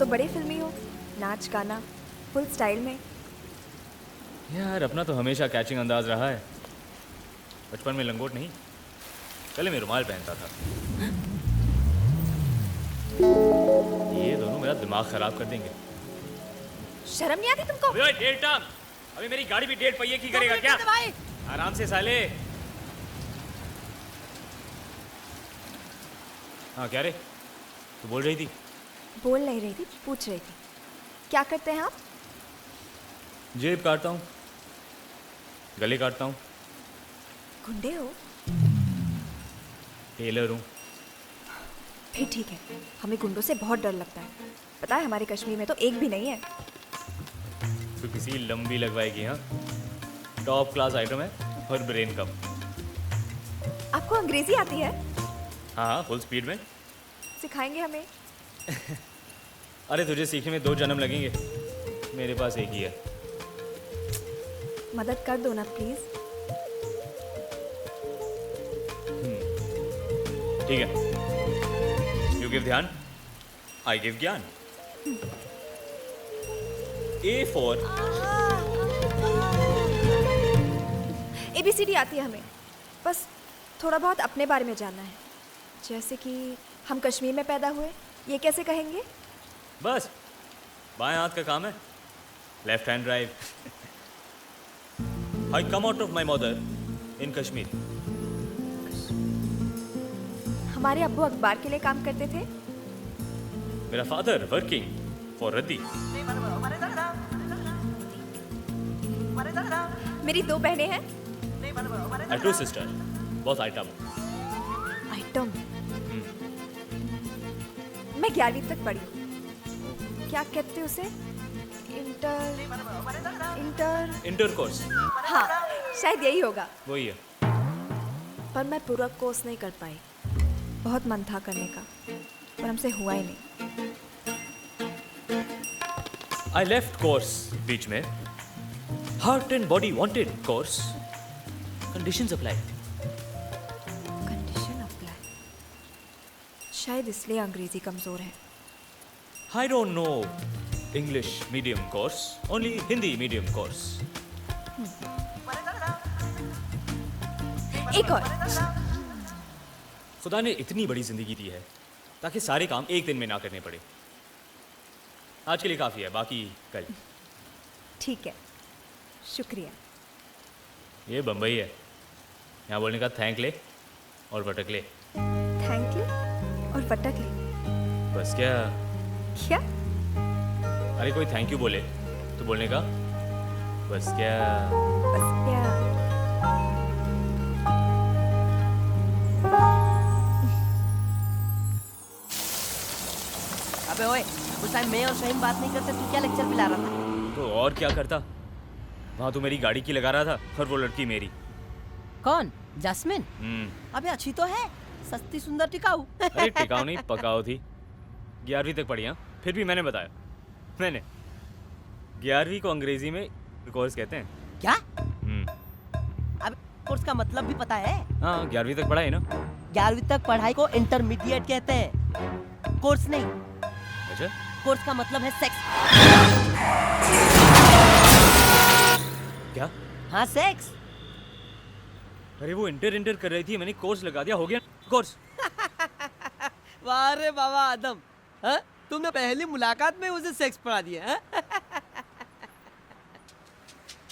बड़े फिल्मी हो, नाच गाना फुल स्टाइल में। यार अपना तो हमेशा कैचिंग अंदाज रहा है। बचपन में लंगोट नहीं, पहले मैं रुमाल पहनता था। ये दोनों मेरा दिमाग खराब कर देंगे। शर्म नहीं आती तुमको? अबे डेढ़ टांग, अबे मेरी गाड़ी भी डेढ़ पहिए की करेगा क्या? आराम से साले। हाँ क्या रे, तू बोल रही थी? बोल नहीं रही थी, पूछ रही थी। क्या करते हैं आप? जेब काटता हूँ, गले काटता हूँ। गुंडे हो? टेलर हूँ। फिर ठीक है, हमें गुंडों से बहुत डर लगता है। पता है हमारे कश्मीर में तो एक भी नहीं है। तो किसी लंबी लगवाएगी? हाँ, टॉप क्लास आइटम है और ब्रेन कम। आपको अंग्रेजी आती है? हाँ फुल स्पीड में। सिखाएंगे हमें? अरे तुझे सीखने में 2 जन्म लगेंगे, मेरे पास एक ही है। मदद कर दो ना प्लीज। ठीक है, यू गिव ध्यान, आई गिव ज्ञान। ए फॉर ABCD आती है हमें, बस थोड़ा बहुत अपने बारे में जानना है। जैसे कि हम कश्मीर में पैदा हुए, ये कैसे कहेंगे? बस बाएं हाथ का काम है, left hand drive. I come out of my mother in Kashmir. हमारे अब्बू अखबार के लिए काम करते थे। मेरा फादर वर्किंग फॉर रद्दी। मेरी 2 बहनें हैं। आई 2 सिस्टर, बहुत आइटम। आइटम? मैं 11वीं तक पढ़ी हूँ। क्या कहते उसे? Inter course. हाँ, शायद यही होगा। वही है। पर मैं पूरा कोर्स नहीं कर पाई। बहुत मन था करने का, पर हमसे हुआ ही नहीं। आई लेफ्ट कोर्स बीच में। Heart and body wanted course, conditions apply. Condition apply? शायद इसलिए अंग्रेजी कमजोर है। I don't know English medium course, only Hindi medium course. एक और। खुदा ने इतनी बड़ी जिंदगी दी है ताकि सारे काम एक दिन में ना करने पड़े। आज के लिए काफी है, बाकी कल। ठीक है, शुक्रिया। ये बम्बई है, यहाँ बोलने का थैंक ले और वटक ले। थैंक यू और वटक ले? बस क्या? क्या? अरे कोई थैंक यू बोले तो बोलने का बस क्या। बस क्या? अबे ओए, उस टाइम मैं और शहीन बात नहीं करते, तू क्या लेक्चर पिला रहा था? तो और क्या करता, वहाँ तो मेरी गाड़ी की लगा रहा था और वो लड़की मेरी। कौन? जैस्मिन? अबे अच्छी तो है, सस्ती सुंदर टिकाऊ। अरे टिकाऊ नहीं, पकाऊ थी। 11वीं तक पढ़ी। हाँ, फिर भी मैंने बताया, मैंने 11वीं को अंग्रेजी में कोर्स कहते हैं। क्या? अब कोर्स का मतलब भी पता है? हाँ, 11वीं तक पढ़ा है ना। 11वीं तक पढ़ाई को इंटरमीडिएट कहते हैं, कोर्स नहीं। अच्छा, कोर्स का मतलब है सेक्स। क्या? हाँ, सेक्स। अरे वो इंटर कर रही थी, मैंने कोर्स लगा दिया, हो गया कोर्स। वाह रे बाबा आदम, हाँ? तुमने पहली मुलाकात में उसे सेक्स पढ़ा दिया, हाँ?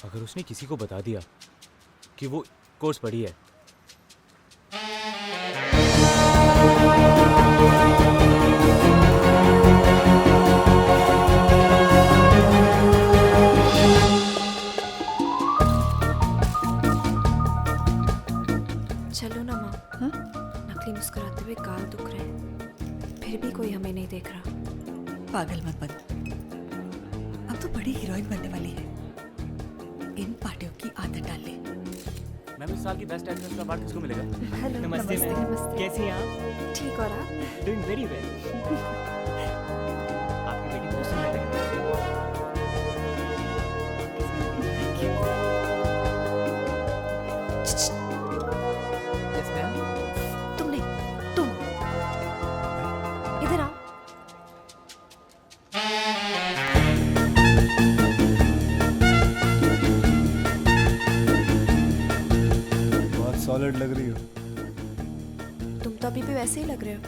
अगर उसने किसी को बता दिया कि वो कोर्स पढ़ी है, चलो ना माँ। हाँ? नकली मुस्कुराते हुए गाल दुख रहे हैं, फिर भी कोई हमें नहीं देख रहा। पागल मत बन, अब तो बड़ी हीरोइन बनने वाली है। इन पार्टियों की आदत डाल ले। मैम इस साल की बेस्ट एक्ट्रेस का अवार्ड किसको मिलेगा? हेलो, नमस्ते नमस्ते, मैम। नमस्ते। कैसी हैं आप? ठीक, और आप? Doing very well. आपकी बेटी बहुत सुंदर लग रही है। Yes ma'am. तुम नहीं, तुम इधर आओ। अलर्ट लग रही हो। तुम तो अभी भी वैसे ही लग रहे हो।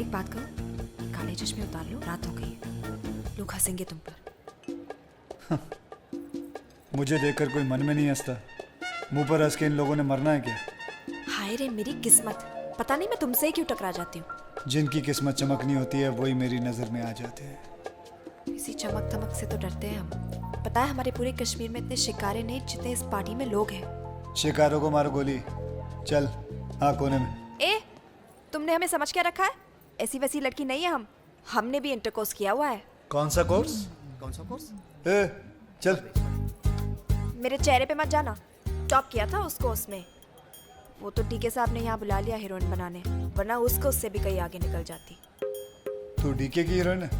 एक बात कहो, काले चश्मे उतार लो, रात हो गई है, लोग हंसेंगे तुम पर। मुझे देखकर कोई मन में नहीं हंसता। मुंह पर हंस के इन लोगों ने मरना है क्या? हाय रे मेरी किस्मत, पता नहीं मैं तुमसे ही क्यों टकरा जाती हूँ। जिनकी किस्मत चमकनी होती है वही मेरी नज़र में आ जाते हैं। इसी चमक धमक से तो डरते हैं हम। पता है हमारे पूरे कश्मीर में इतने शिकारे नहीं जितने इस पार्टी में लोग हैं। शिकारों को मारो गोली। चल हाँ कोने में। ए, तुमने हमें समझ क्या रखा है? ऐसी वैसी लड़की नहीं है हम। हमने भी इंटरकोर्स किया हुआ है। कौन सा कोर्स? कौन सा कोर्स? ए चल। मेरे चेहरे पे मत जाना। टॉप किया था उसको उसमें। वो तो डीके साहब ने यहाँ बुला लिया हीरोइन बनाने, वरना उसको उससे भी कहीं आगे निकल जाती। तू डीके की हीरोइन है?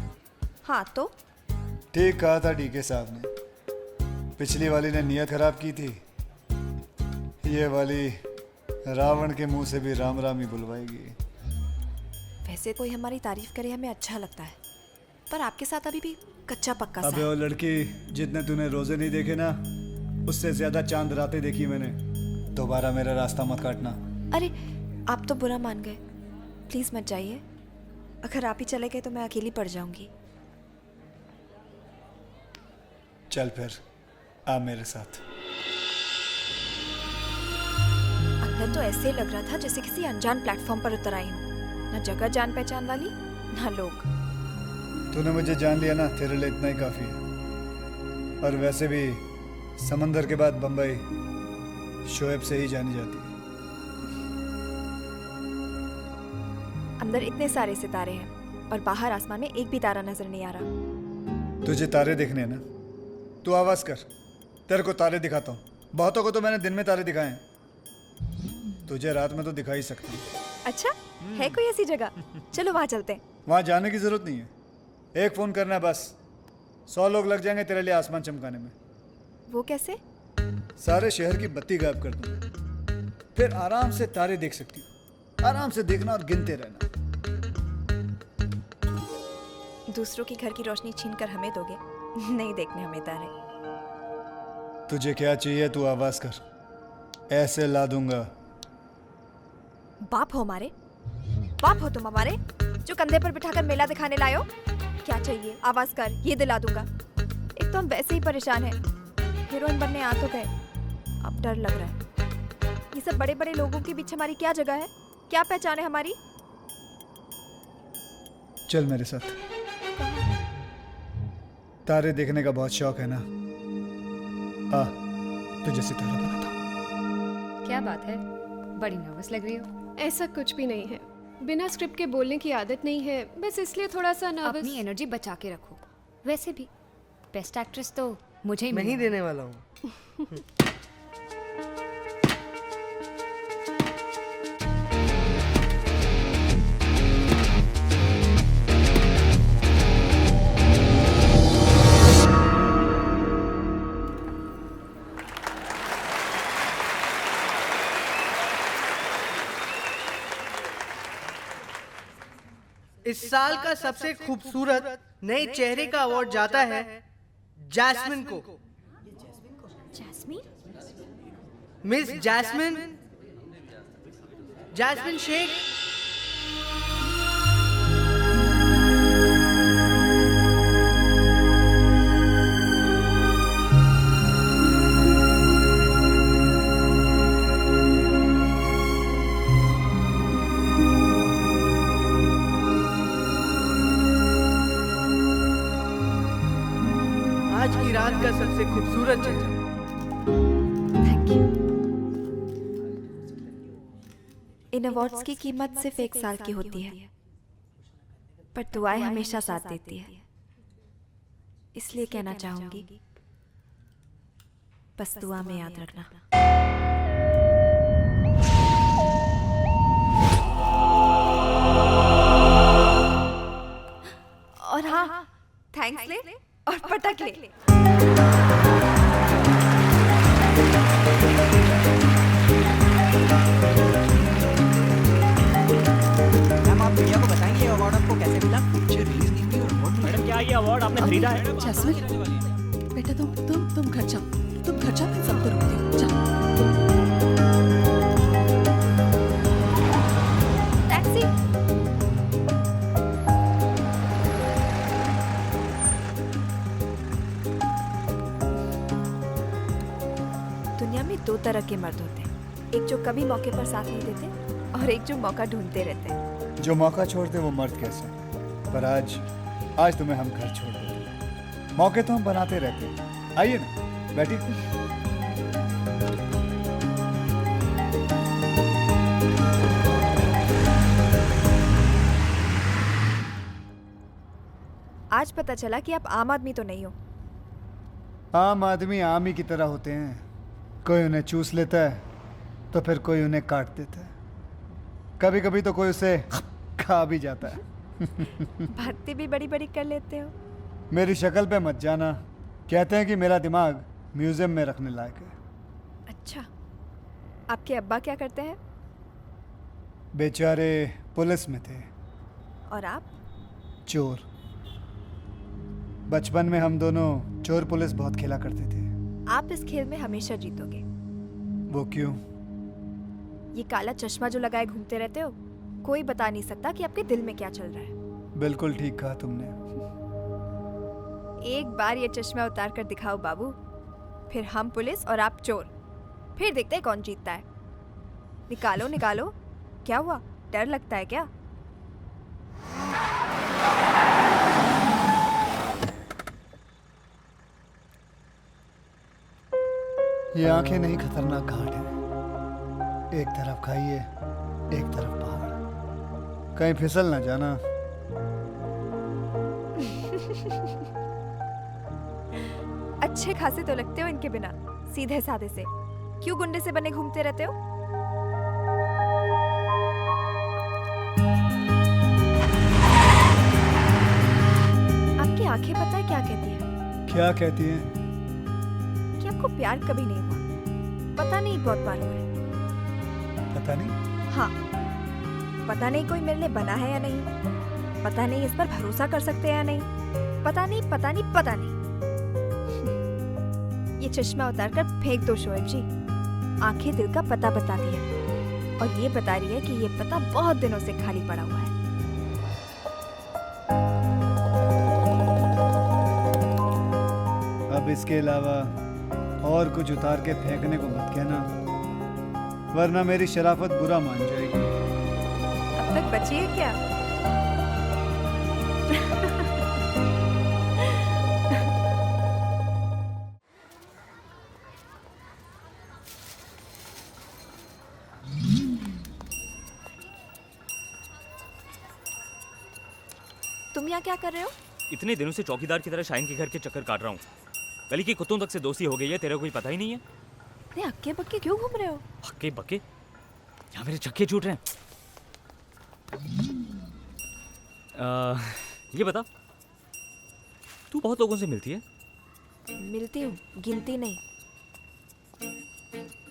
हाँ तो ठीक कहा था डीके साहब ने। पिछली वाली ने नियत खराब की थी, ये वाली रावण के मुंह से भी राम राम ही बुलवाएगी। वैसे कोई हमारी तारीफ करे हमें अच्छा लगता है, पर आपके साथ अभी भी कच्चा पक्का सा अबे है। वो लड़की, जितने तूने रोजे नहीं देखे ना, उससे ज्यादा चांद रातें देखी मैंने। दोबारा मेरा रास्ता मत काटना। अरे आप तो बुरा मान गए, प्लीज मत जाइए। अगर आप ही चले गए तो मैं अकेली पड़ जाऊंगी। चल फिर आ मेरे साथ। अंदर तो ऐसे लग रहा था जैसे किसी अनजान प्लेटफॉर्म पर उतर आई हूँ। ना जगह जान पहचान वाली, ना लोग। तूने मुझे जान लिया ना, तेरे लिए इतना ही काफी है। और वैसे भी समंदर के बाद बंबई शोएब से ही जानी जाती है। अंदर इतने सारे सितारे हैं और बाहर आसमान में एक भी तारा नजर नहीं आ रहा। तुझे तारे देखने हैं ना, तू आवाज कर, तेरे को तारे दिखाता हूँ। बहुतों को तो मैंने दिन में तारे दिखाए हैं, तुझे रात में तो दिखा ही सकता हूँ। अच्छा, है कोई ऐसी जगह? चलो वहाँ चलते हैं। वहाँ जाने की जरूरत नहीं है, एक फोन करना है बस। 100 लोग लग जाएंगे तेरे लिए आसमान चमकाने में। वो कैसे? सारे शहर की बत्ती गायब कर दूँ, फिर आराम से तारे देख सकती हूँ। आराम से देखना और गिनते रहना। दूसरों की घर की रोशनी छीन कर हमें दोगे? नहीं देखने हमें तारे। तुझे क्या चाहिए तू आवाज कर, ऐसे ला दूंगा। बाप हो हमारे? बाप हो तुम हमारे, जो कंधे पर बिठाकर मेला दिखाने लाए हो? क्या चाहिए? आवाज कर, ये दिला दूंगा। एक तो हम वैसे ही परेशान हैं, हीरोइन बनने आ तो गए, अब डर लग रहा है। ये सब बड़े बड़े लोगों के बीच हमारी क्या जगह है? क्या पहचान है हमारी? चल मेरे साथ। तारे देखने का बहुत शौक है ना, आ तुझे सितारा बनाता। क्या बात है, बड़ी नर्वस लग रही हो। ऐसा कुछ भी नहीं है, बिना स्क्रिप्ट के बोलने की आदत नहीं है, बस इसलिए थोड़ा सा नर्वस। अपनी एनर्जी बचा के रखो। वैसे भी बेस्ट एक्ट्रेस तो मुझे ही मैं ही मिलना है। देने वाला हूँ। इस साल का सबसे खूबसूरत नए चेहरे का अवार्ड जाता है जैस्मिन को। Jasmine? Miss Jasmine, Jasmine Sheikh. आज की रात का सबसे खूबसूरत चेहरा। Thank you. इन अवार्ड्स की कीमत सिर्फ 1 साल की होती है, पर दुआएं हमेशा साथ देती है। इसलिए कहना चाहूंगी, बस दुआ में याद रखना। और हाँ, थैंक्स ले और पटक ले। मैम आप भैया को बताएंगे ये अवार्ड आपको कैसे मिला? मैडम क्या ये अवार्ड आपने खरीदा है? जैस्मिन, बेटा तुम घर जाओ, मैं सबको रोकती हूँ। जाओ। दो तरह के मर्द होते हैं, एक जो कभी मौके पर साथ नहीं देते और एक जो मौका ढूंढते रहते हैं। जो मौका छोड़ते वो मर्द कैसे, पर आज तुम्हें हम घर छोड़ देते। मौके तो हम बनाते रहते हैं। आइए ना, बैठिए। आज पता चला कि आप आम आदमी तो नहीं हो। आम आदमी आम ही की तरह होते हैं, कोई उन्हें चूस लेता है तो फिर कोई उन्हें काट देता है, कभी कभी तो कोई उसे खा भी जाता है। बातें भी बड़ी बड़ी कर लेते हो। मेरी शक्ल पे मत जाना, कहते हैं कि मेरा दिमाग म्यूजियम में रखने लायक है। अच्छा, आपके अब्बा क्या करते हैं? बेचारे पुलिस में थे। और आप? चोर। बचपन में हम दोनों चोर पुलिस बहुत खेला करते थे। आप इस खेल में हमेशा जीतोगे। वो क्यों? ये काला चश्मा जो लगाए घूमते रहते हो, कोई बता नहीं सकता कि आपके दिल में क्या चल रहा है। बिल्कुल ठीक कहा तुमने। एक बार ये चश्मा उतार कर दिखाओ बाबू, फिर हम पुलिस और आप चोर, फिर देखते हैं कौन जीतता है। निकालो निकालो। क्या हुआ, डर लगता है क्या? ये आंखें नहीं, खतरनाक घाट है। एक तरफ खाइए, एक तरफ पहाड़, कहीं फिसल ना जाना। अच्छे खासे तो लगते हो इनके बिना, सीधे साधे से। क्यों गुंडे से बने घूमते रहते हो? आपकी आंखें पता है क्या कहती है? क्या कहती हैं? कि आपको प्यार कभी नहीं हुआ। पता नहीं, बहुत बार हुआ है। पता नहीं। हाँ, पता नहीं कोई मेरे लिए बना है या नहीं, पता नहीं इस पर भरोसा कर सकते हैं या नहीं, पता नहीं पता नहीं पता नहीं। ये चश्मा उतार कर फेंक दो शोएब जी। आंखें दिल का पता बताती है, और ये बता रही है कि ये पता बहुत दिनों से खाली पड़ा हुआ है। अब इसके अलावा और कुछ उतार के फेंकने को मत कहना, वरना मेरी शराफत बुरा मान जाएगी। अब तक बची है क्या? तुम यहाँ क्या कर रहे हो? इतने दिनों से चौकीदार की तरह शाइन के घर के चक्कर काट रहा हूँ। गली के कुत्तों तक से दोस्ती हो गई है, तेरे को कोई पता ही नहीं है। अरे अक्के बक्के क्यों घूम रहे हो? हक्के बक्के? यहाँ मेरे चक्के छूट रहे हैं। ये बता, तू बहुत लोगों से मिलती है? मिलती हूँ, गिनती नहीं।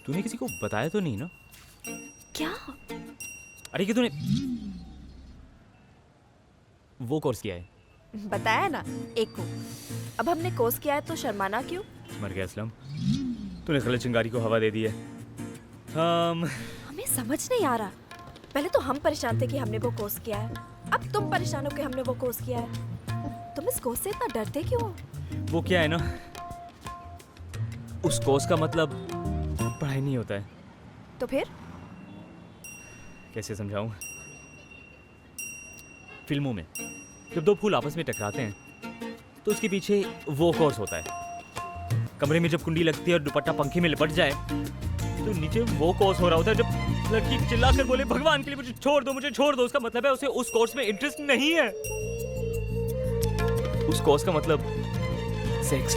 तूने किसी को बताया तो नहीं ना? क्या? अरे कि तूने वो कोर्स किया है? बताया ना, एक को। अब हमने कोर्स किया है तो शर्माना क्यों? मर गया असलम, तूने गलत चिंगारी को हवा दे दी है। हमें समझ नहीं आ रहा। पहले तो हम परेशान थे कि हमने वो कोर्स किया है, अब तुम परेशान हो कि हमने वो कोर्स किया है। तुम इस कोर्स से इतना डरते क्यों हो? वो क्या है ना, उस कोर्स का मतलब पढ़ाई नहीं होता है। तो फिर? कैसे समझाऊं? फिल्मों में जब दो फूल आपस में टकराते हैं तो उसके पीछे वो कोर्स होता है। कमरे में जब कुंडी लगती है और दुपट्टा पंखे में लिपट जाए तो नीचे वो कोर्स हो रहा होता है। जब लड़की चिल्लाकर बोले भगवान के लिए मुझे छोड़ दो, मुझे छोड़ दो, उसका मतलब है उसे उस कोर्स में इंटरेस्ट नहीं है। उस कोर्स का मतलब सेक्स।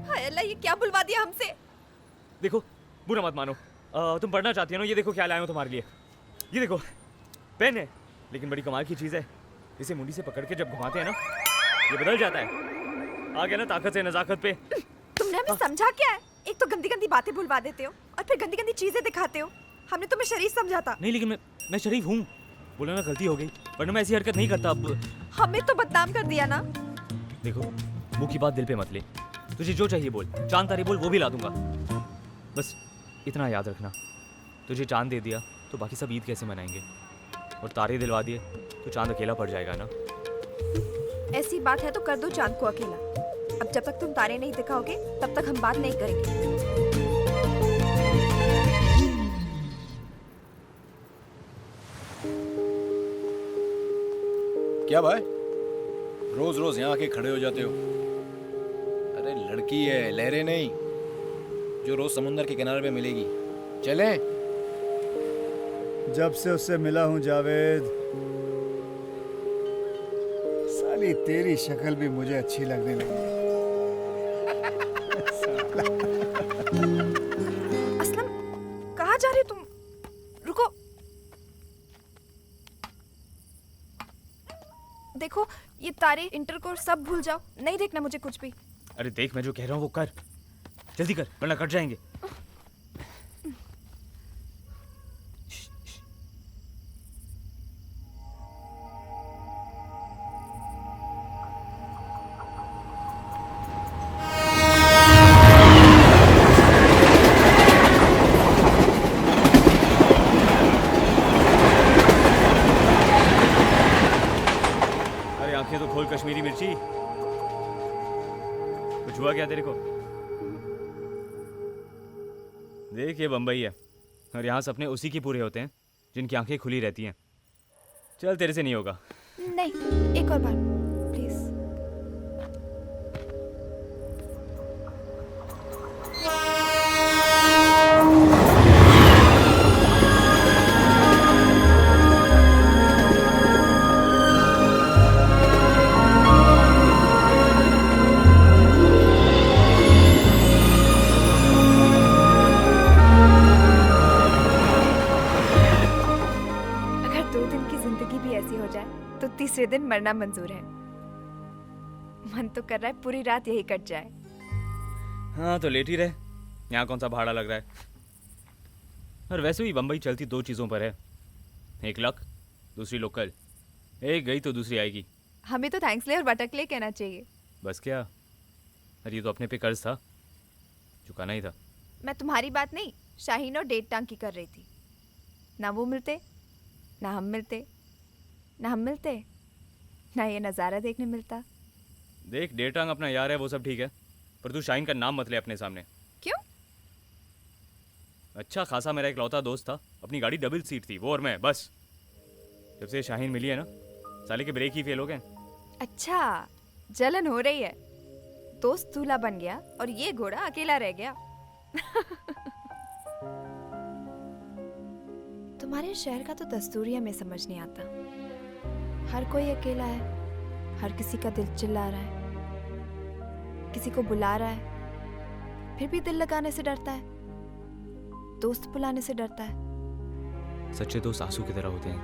हाय अल्लाह, ये क्या बुलवा दिया हमसे? देखो, बुरा मत मानो, तुम पढ़ना चाहती हो ना? ये देखो क्या लाया हूं तुम्हारे लिए। ये देखो, पेन है, लेकिन बड़ी कमाल की चीज़ है। इसे मुंडी से पकड़ के जब घुमाते हैं ना, ये बदल जाता है। आ गया ना ताकत से नजाकत पे। तुमने हमें समझा क्या है? एक तो गंदी गंदी बातें बुलवा देते हो और फिर गंदी गंदी चीजें दिखाते हो। हमने तुम्हें शरीफ समझा था। नहीं, लेकिन मैं शरीफ हूँ। बोला ना, गलती हो गई, वरना मैं ऐसी हरकत नहीं करता। अब हमें तो बदनाम कर दिया ना। देखो, मुंह की बात दिल पे मत ले। तुझे जो चाहिए बोल, चांद तारे बोल, वो भी ला दूंगा। बस इतना याद रखना, तुझे चांद दे दिया तो बाकी सब ईद कैसे मनाएंगे? और तारे दिलवा दिए तो चांद अकेला पड़ जाएगा ना। ऐसी बात है तो कर दो चांद को अकेला। अब जब तक तुम तारे नहीं दिखाओगे तब तक हम बात नहीं करेंगे। क्या भाई, रोज रोज यहाँ आके खड़े हो जाते हो? अरे लड़की है, लहरें नहीं, जो रोज समुंदर के किनारे पे मिलेगी। चलें? जब से उससे मिला हूं जावेद, साली तेरी शक्ल भी मुझे अच्छी लगने लगी है। असलम, कहाँ जा रहे हो तुम? रुको। देखो ये तारे, इंटरकोर्स सब भूल जाओ, नहीं देखना मुझे कुछ भी। अरे देख, मैं जो कह रहा हूँ वो कर, जल्दी कर वरना कट जाएंगे। आंखें तो खोल कश्मीरी मिर्ची, कुछ हुआ क्या तेरे को? देख ये बम्बई है और यहाँ सपने उसी की पूरे होते हैं जिनकी आंखें खुली रहती हैं। चल तेरे से नहीं होगा। नहीं, एक और बार प्लीज। तो तीसरे दिन मरना मंजूर है। मन तो कर रहा है पूरी रात यही कट जाए। हाँ तो लेट ही रहे, यहाँ कौन सा भाड़ा लग रहा है। और वैसे भी बम्बई चलती दो चीज़ों पर है, एक लक, दूसरी लोकल। एक गई तो दूसरी आएगी। हमें तो थैंक्स ले और बटक ले कहना चाहिए। बस क्या, अरे ये तो अपने पे कर्ज था, चुकाना ही था। मैं तुम्हारी बात नहीं, शाहीन और डेट टांग की कर रही थी। ना वो मिलते, ना हम मिलते, ना हम मिलते, ना ये नज़ारा देखने मिलता। देख डेटांग अपना यार है, वो सब ठीक है, पर तू शाहीन का नाम मत ले अपने सामने। क्यों? अच्छा खासा मेरा एक लौता दोस्त था, अपनी गाड़ी डबल सीट थी, वो और मैं, बस। जब से शाहीन मिली है ना, साले के ब्रेक ही फेल हो गए। अच्छा, जलन हो रही है। दोस्त दूल्हा बन गया और ये घोड़ा अकेला रह गया। तुम्हारे शहर का तो दस्तूर ही हमें समझ नहीं आता। हर कोई अकेला है, हर किसी का दिल चिल्ला रहा है, किसी को बुला रहा है, फिर भी दिल लगाने से डरता है, दोस्त बुलाने से डरता है। सच्चे दोस्त आंसू की तरह होते हैं,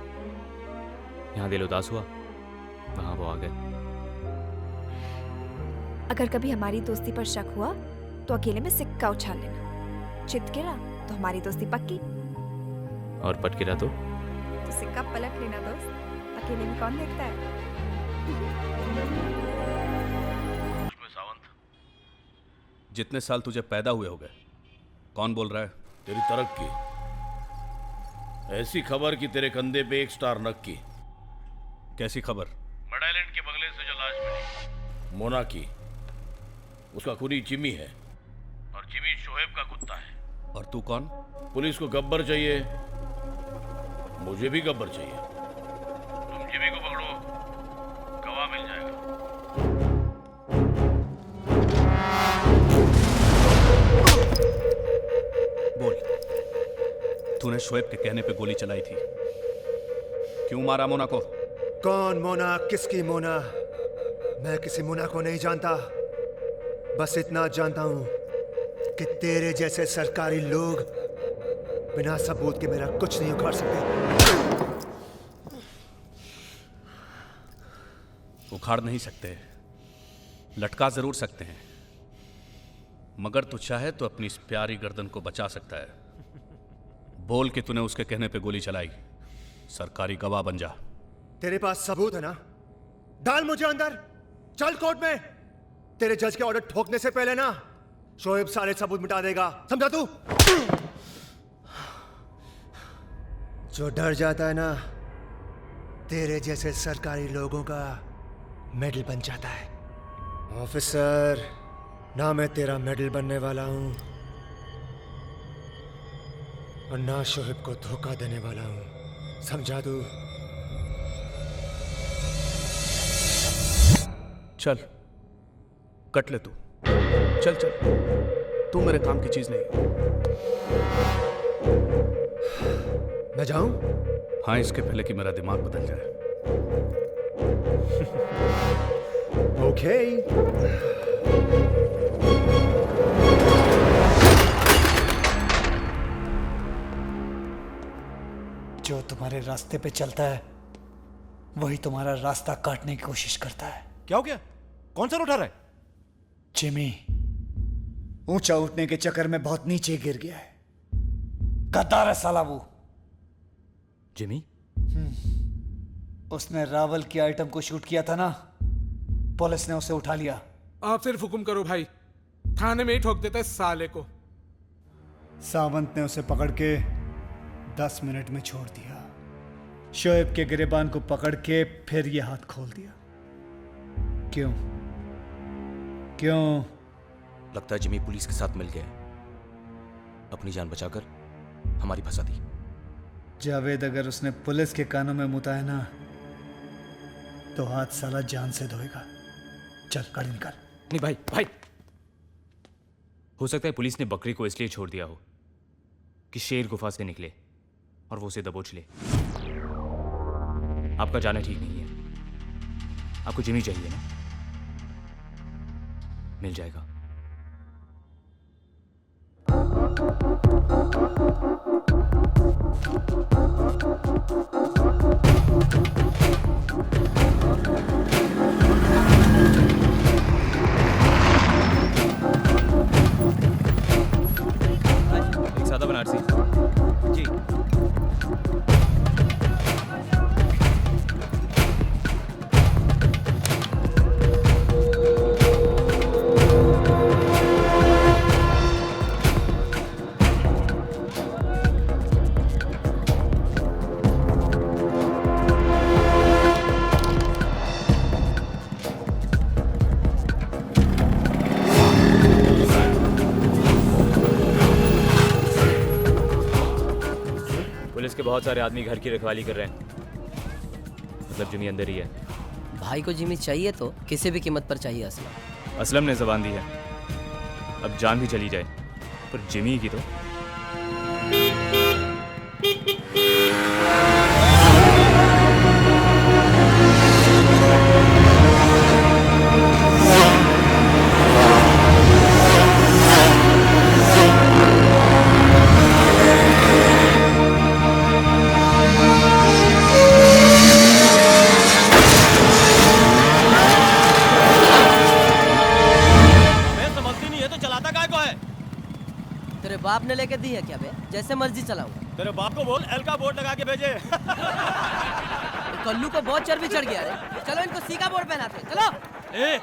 यहाँ दिल उदास हुआ, वहां वो आ गए। अगर कभी हमारी दोस्ती पर शक हुआ तो अकेले में सिक्का उछाल लेना, चित गिरा तो हमारी दोस्ती पक्की, और पट गिरा तो सिक्का पलट लेना दोस्त, अकेले में कौन देखता है। सावंत, जितने साल तुझे पैदा हुए हो गए, कौन बोल रहा है? तेरी तरक्की, ऐसी खबर कि तेरे कंधे पे एक स्टार नक्की। कैसी खबर? बड़ा आइलैंड के बंगले से जो लाश मिली, मोना की, उसका खूनी जिमी है, और जिमी शोएब का कुत्ता है। और तू कौन? पुलिस को गब्बर चाहिए, मुझे भी गब्बर चाहिए। तुम जिमी को पकड़ो, गवाह मिल जाएगा। बोल, तूने शोएब के कहने पे गोली चलाई थी, क्यों मारा मोना को? कौन मोना, किसकी मोना? मैं किसी मोना को नहीं जानता, बस इतना जानता हूं कि तेरे जैसे सरकारी लोग बिना सबूत के मेरा कुछ नहीं उखाड़ सकते। उखाड़ नहीं सकते, लटका जरूर सकते हैं, मगर तू चाहे तो अपनी इस प्यारी गर्दन को बचा सकता है। बोल कि तूने उसके कहने पे गोली चलाई, सरकारी गवाह बन जा। तेरे पास सबूत है ना? डाल मुझे अंदर, चल कोर्ट में। तेरे जज के ऑर्डर ठोकने से पहले ना शोएब सारे सबूत मिटा देगा, समझा तू? जो डर जाता है ना, तेरे जैसे सरकारी लोगों का मेडल बन जाता है। ऑफिसर, ना मैं तेरा मेडल बनने वाला हूं और ना शोएब को धोखा देने वाला हूं, समझा तू? चल कट ले तू, चल चल, तू मेरे काम की चीज नहीं। मैं जाऊं? हाँ, इसके पहले कि मेरा दिमाग बदल जाए। ओके। जो तुम्हारे रास्ते पे चलता है वही तुम्हारा रास्ता काटने की कोशिश करता है। क्या हो गया? कौन सा उठा रहा है? जिमी ऊंचा उठने के चक्कर में बहुत नीचे गिर गया है। गद्दार है साला वो। जिमी? उसने रावल की आइटम को शूट किया था ना, पुलिस ने उसे उठा लिया। आप सिर्फ हुक्म करो भाई, थाने में ही ठोक देता है साले को। सावंत ने उसे पकड़ के 10 मिनट में छोड़ दिया। शोएब के गिरेबान को पकड़ के फिर ये हाथ खोल दिया। क्यों? क्यों? लगता है जिमी पुलिस के साथ मिल गया, अपनी जान बचाकर हमारी फंसा दी। जावेद अगर उसने पुलिस के कानों में मुता है ना, तो हाथ साला जान से धोएगा। चल गाड़ी निकाल। नहीं भाई, भाई हो सकता है पुलिस ने बकरी को इसलिए छोड़ दिया हो कि शेर गुफा से निकले और वो उसे दबोच ले। आपका जाना ठीक नहीं है। आपको जिमी चाहिए ना? मिल जाएगा। एक सादा बनारसी जी। पुलिस के बहुत सारे आदमी घर की रखवाली कर रहे हैं। मतलब जिमी अंदर ही है। भाई को जिमी चाहिए तो किसी भी कीमत पर चाहिए असलम। असलम ने जबान दी है, अब जान भी चली जाए पर जिमी की तो। तेरे बाप ने लेके दी है क्या बे? जैसे मर्जी चलाऊंगा। तेरे बाप को बोल एल का बोर्ड लगा के भेजे। कल्लू को बहुत चर्बी चढ़ गया रे। चलो इनको सी का बोर्ड पहनाते हैं, चलो। ए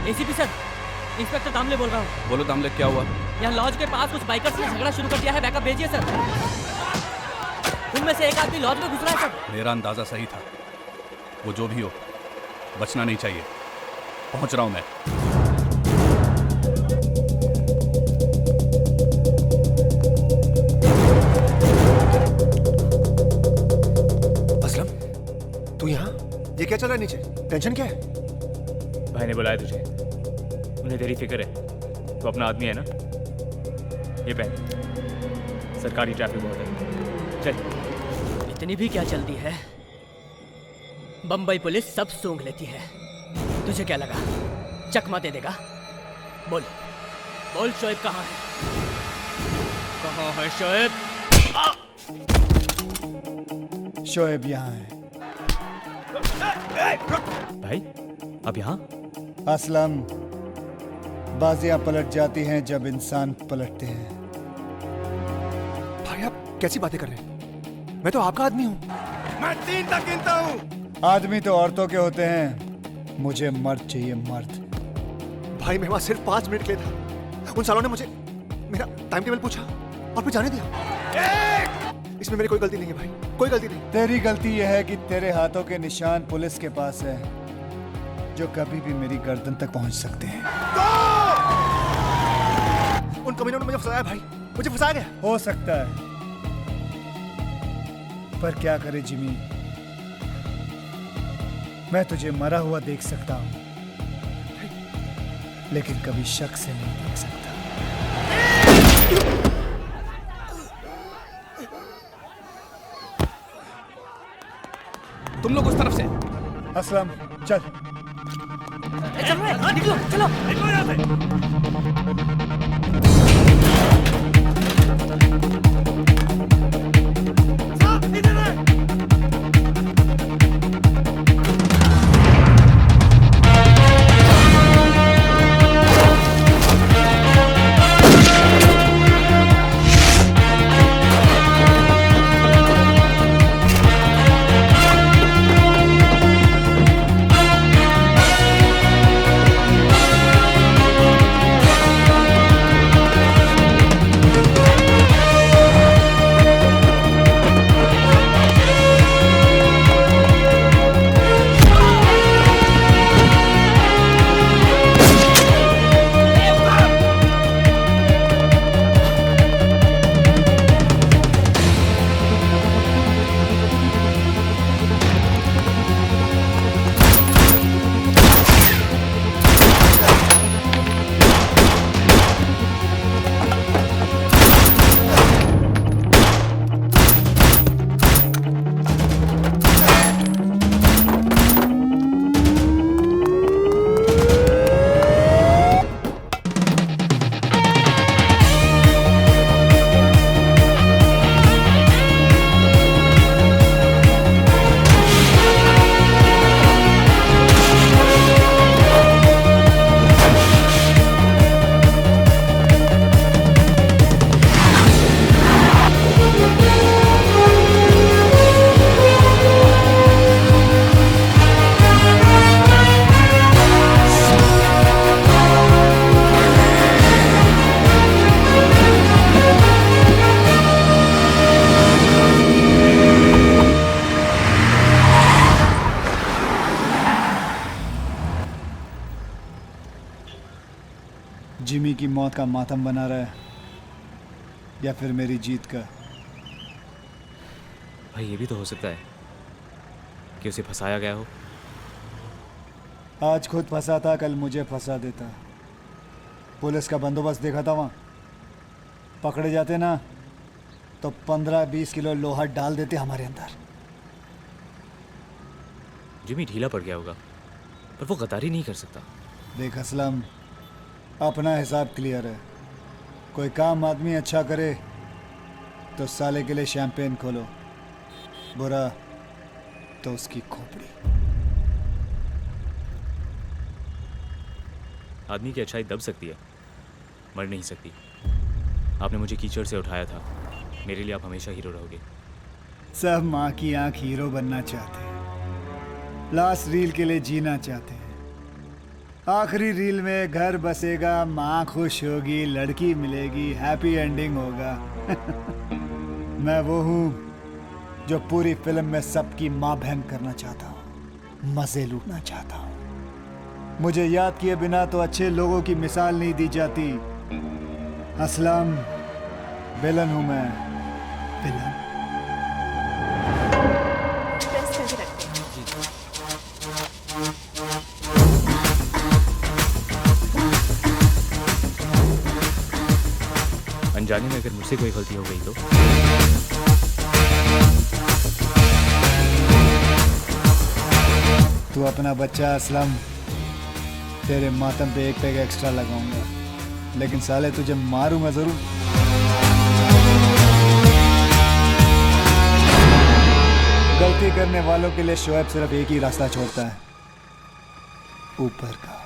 एसीपी सर, इंस्पेक्टर दामले बोल रहा हूँ। बोलो दामले, क्या हुआ? यहाँ लॉज के पास कुछ बाइकर्स ने झगड़ा शुरू कर दिया है, बैकअप भेजिए सर। उनमें से एक आदमी लॉज में घुस रहा है सर। मेरा अंदाजा सही था, वो जो भी हो बचना नहीं चाहिए। पहुंच रहा हूं मैं। असलम, तू यहाँ? ये क्या चल रहा है नीचे? टेंशन क्या है? भाई ने बुलाया तुझे, उन्हें तेरी फिक्र है। तो अपना आदमी है ना, ये पहन। सरकारी ट्रैफिक बहुत है, चल। इतनी भी क्या जल्दी है? बम्बई पुलिस सब सूंघ लेती है। तुझे क्या लगा चकमा दे देगा? बोल बोल, शोएब कहाँ है? कहाँ है शोएब? शोएब यहाँ है। भाई अब यहाँ? असलम, बाजियां पलट जाती हैं जब इंसान पलटते हैं। भाई आप कैसी बातें कर रहे हैं? मैं तो आपका आदमी हूँ। मैं 3 तक गिनता हूँ। आदमी तो औरतों के होते हैं, मुझे मर्द चाहिए, मर्द। भाई मैं वहां सिर्फ 5 मिनट के लिए था। उन सालों ने मुझे मेरा टाइम टेबल पूछा और फिर जाने दिया। इसमें मेरी कोई गलती नहीं है भाई, कोई गलती नहीं। तेरी गलती यह है कि तेरे हाथों के निशान पुलिस के पास है, जो कभी भी मेरी गर्दन तक पहुंच सकते हैं। उन कमीनों ने मुझे फंसाया भाई, मुझे फंसाया गया। हो सकता है, पर क्या करे जिमी, मैं तुझे मरा हुआ देख सकता हूं, लेकिन कभी शक से नहीं देख सकता। तुम लोग उस तरफ से। असलम चल। निकलो चलो निकलो यहाँ से। जिमी की मौत का मातम बना रहा है या फिर मेरी जीत का? भाई ये भी तो हो सकता है कि उसे फंसाया गया हो। आज खुद फंसा था, कल मुझे फंसा देता। पुलिस का बंदोबस्त देखा था वहाँ। पकड़े जाते ना तो 15-20 किलो लोहा डाल देते हमारे अंदर। जिमी ढीला पड़ गया होगा, पर वो गद्दारी नहीं कर सकता। देख असलम, अपना हिसाब क्लियर है। कोई काम आदमी अच्छा करे तो साले के लिए शैंपेन खोलो, बुरा तो उसकी खोपड़ी। आदमी की अच्छाई दब सकती है, मर नहीं सकती। आपने मुझे कीचड़ से उठाया था, मेरे लिए आप हमेशा हीरो रहोगे। सब माँ की आंख हीरो बनना चाहते हैं, लास्ट रील के लिए जीना चाहते हैं। आखिरी रील में घर बसेगा, माँ खुश होगी, लड़की मिलेगी, हैप्पी एंडिंग होगा। मैं वो हूँ जो पूरी फिल्म में सबकी माँ बहन करना चाहता हूँ, मजे लूटना चाहता हूँ। मुझे याद किए बिना तो अच्छे लोगों की मिसाल नहीं दी जाती। असलम, विलन हूँ मैं, विलन। प्रेस करके रखते हैं। अनजाने में अगर मुझसे कोई गलती हो गई तो तू अपना बच्चा असलम, तेरे मातम पे एक पैग एक्स्ट्रा लगाऊंगा, लेकिन साले तुझे मारूंगा जरूर। गलती करने वालों के लिए शोएब सिर्फ एक ही रास्ता छोड़ता है, ऊपर का।